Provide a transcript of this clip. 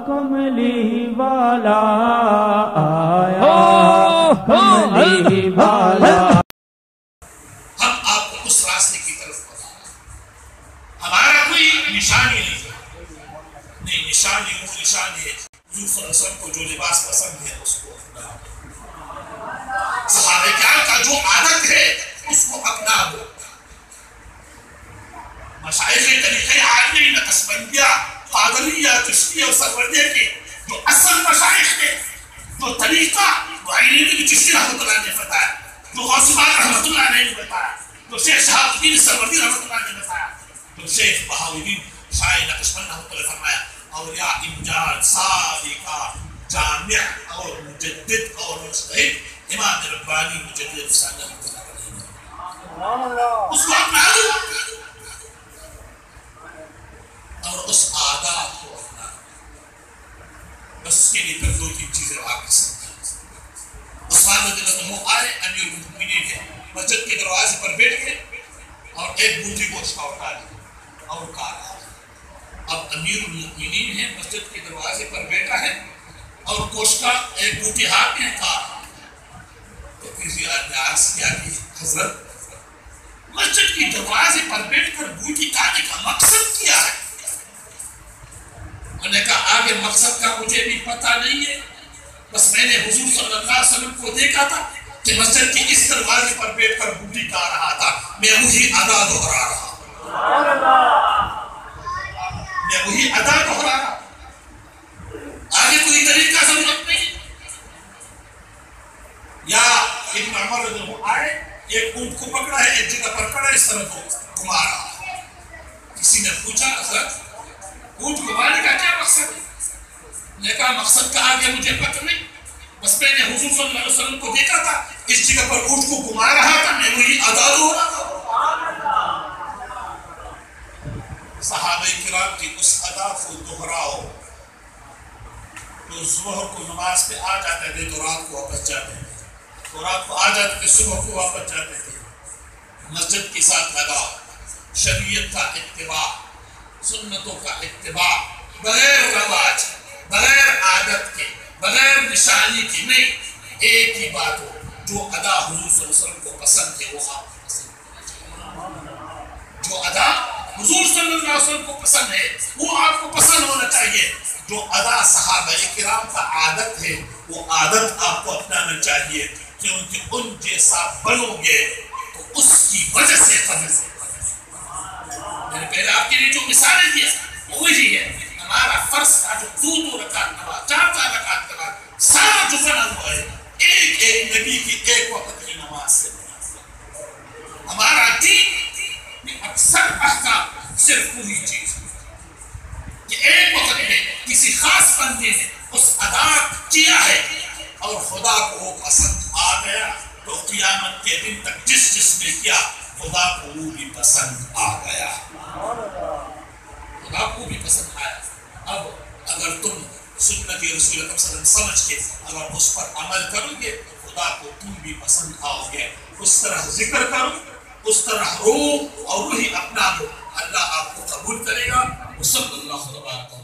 کملی والا آیا، کملی والا۔ ہم آپ کو اس راستے کی طرف بتائیں، ہمارا کوئی نشانی نہیں، نشانی وہ نشانی ہے حضور صلی اللہ علیہ وسلم کو جو لباس پسند ہے اس کو اپنا، صحابہ کرام کا جو عادت ہے اس کو اپنا دو۔ مشائخ طریقہ عالمی نقشبندیہ قادریہ چشتیہ اور سروردیہ کے جو اصل مشائخ ہیں، جو طریقہ معینی کی چشتی رحمۃ اللہ نے بتایا، جو غوث پاک رحمۃ اللہ نے بتایا، جو شیخ شہاب الدین سروردی رحمۃ اللہ نے بتایا، جو شیخ بہاؤ الدین شاہ نقشبند رحمۃ اللہ نے فرمایا، اولیاء امجاد صادقہ جامع اور مجدد اور مجتہد امام ربانی مجدد افسانہ رحمۃ اللہ علیہ، اس کو اپنا دو اور اس عادات کو اپنا، بس اس کے لیے پھر دو تین چیزیں آپ کے ساتھ۔ عثمان رضی اللہ عنہ آئے، امیر المؤمنین ہے، مسجد کے دروازے پر بیٹھ گئے اور ایک بوٹی گوشت کا اٹھا لیا اور کہا، اب امیر المؤمنین ہے، مسجد کے دروازے پر بیٹھا ہے اور گوشت کا ایک بوٹی ہاتھ میں کہا، تو کسی آدمی نے عرض کیا کہ حضرت مسجد کے دروازے پر بیٹھ کر بوٹی کھانے کا مقصد کیا ہے؟ انہوں نے کہا آگے مقصد کا مجھے بھی پتہ نہیں ہے، بس میں نے حضور صلی اللہ علیہ وسلم کو دیکھا تھا کہ مسجد کے اس دروازے پر بیٹھ کر بوٹی کھا رہا تھا، میں وہی ادا دہرا رہا ہوں، میں وہی ادا دہرا رہا ہوں، آگے کوئی طریقہ ضرورت نہیں۔ یا ابن عمر رضی اللہ عنہ آئے، ایک اونٹ کو پکڑا ہے، ایک جگہ پر کھڑا ہے، اس طرح کو گھما رہا ہے، کسی نے پوچھا حضرت اونٹ گھمانے کا کیا مقصد ہے؟ نے کہا مقصد کا آگے مجھے پتہ نہیں، بس میں نے حضور صلی اللہ علیہ وسلم کو دیکھا تھا، اس جگہ پر اونٹ کو گھما رہا تھا، میں وہی ادا ہو رہا تھا۔ صحابہ کرام کی اس ادا کو دہراؤ تو ظہر کو نماز پہ آ جاتے تھے تو رات کو واپس جاتے تھے، تو رات کو آ جاتے تھے صبح کو واپس جاتے تھے، مسجد کے ساتھ لگاؤ، شریعت کا اتباع، سنتوں کا اتباع، بغیر رواج، بغیر عادت کے، بغیر نشانی کے، نہیں، ایک ہی بات ہو، جو ادا حضور صلی اللہ علیہ وسلم کو پسند ہے وہ آپ کو پسند ہے، جو ادا حضور صلی اللہ علیہ وسلم کو پسند ہے وہ آپ کو پسند ہونا چاہیے، جو ادا صحابہ کرام کا عادت ہے وہ عادت آپ کو اپنانا چاہیے، کیونکہ ان جیسا بنو گے تو اس کی وجہ سے قدر سے۔ میں نے پہلے آپ کے لیے جو مثالیں دی وہ وہی ہے، ہمارا فرض کا جو دو رکعت نماز، چار رکعت نماز، سارا جو بنا ہوا ہے ایک ایک نبی کی ایک وقت کی نماز سے بنا۔ ہمارا دین میں اکثر احکام صرف وہی چیز کہ ایک وقت میں کسی خاص بندے نے اس ادا کیا ہے اور خدا کو وہ پسند آ گیا تو قیامت کے دن تک جس نے کیا خدا کو وہ بھی پسند آ گیا، خدا کو بھی پسند آیا۔ اب اگر تم سنت رسول اللہ صلی اللہ علیہ وسلم سمجھ کے اگر اس پر عمل کرو گے تو خدا کو تم بھی پسند آؤ گے، اس طرح ذکر کرو، اس طرح رو اور وہی اپنا دو، اللہ آپ کو قبول کرے گا۔ صلی اللہ علیہ وسلم۔